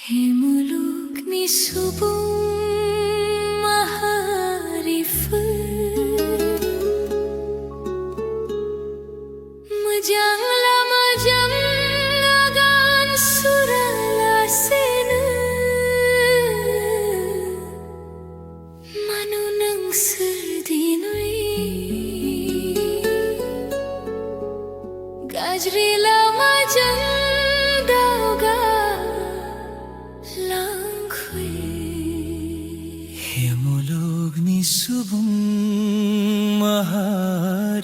Hemuluk ni subong maharifat Majangla majanglagan surala sena Manunang serdinui Gajrila majang dauga Hemulog ni subong maharifat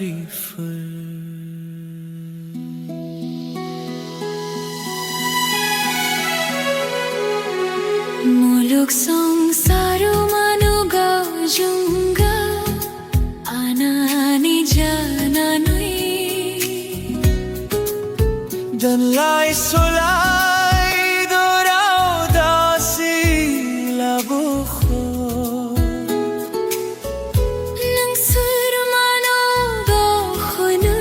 Muluk sangsaro manugaw jungga Anani jananui Dan lai solay doraw dasi labuho Nang surmano dokhona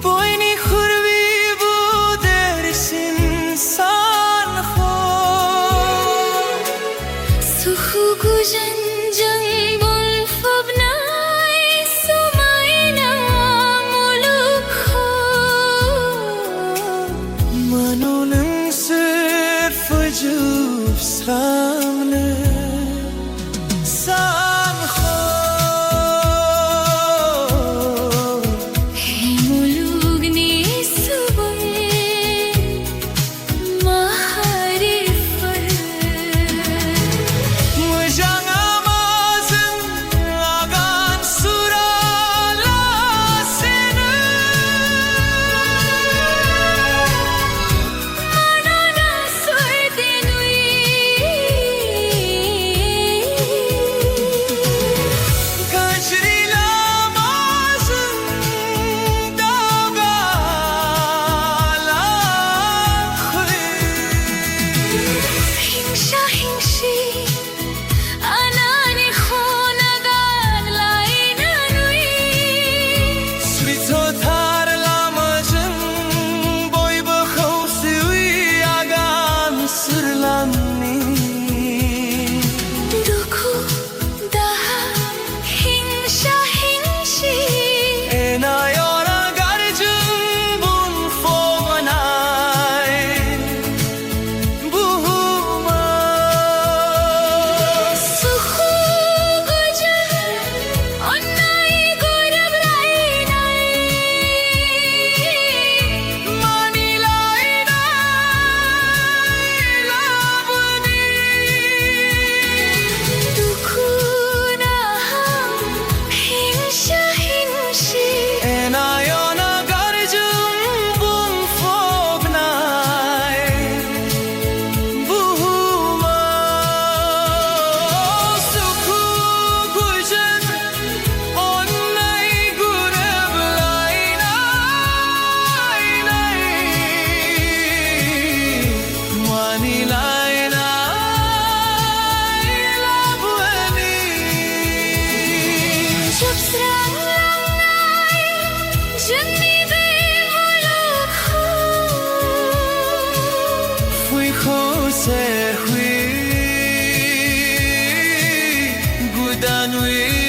Boy ni khurbi buder sinsan ho Suhu gujan jang bul fabnai sumaina muluk ho Manunang sir fujub samne san ho Hemulug ni subong maharifat Mujang amazing agan surala sena Manana serdinui Gajrila mazing dauga lakhoy Hingsha hingshi anani khonagan lainanui Srito thar lamajang boy bakhaw siwi agan surlamni Dukhu daha hingsha hingshi Enayona garjung bun foganay buhuma Suhu gujan onnai gurab lainai Manilay na labuni Dukhu daha hingsha hingshi Enayona garjung bun foganay buhuma Sukhu gujan onnay gurab lainay Manilay na labuni Jab serang langai jani be muluk ho Fui khose hui gudanui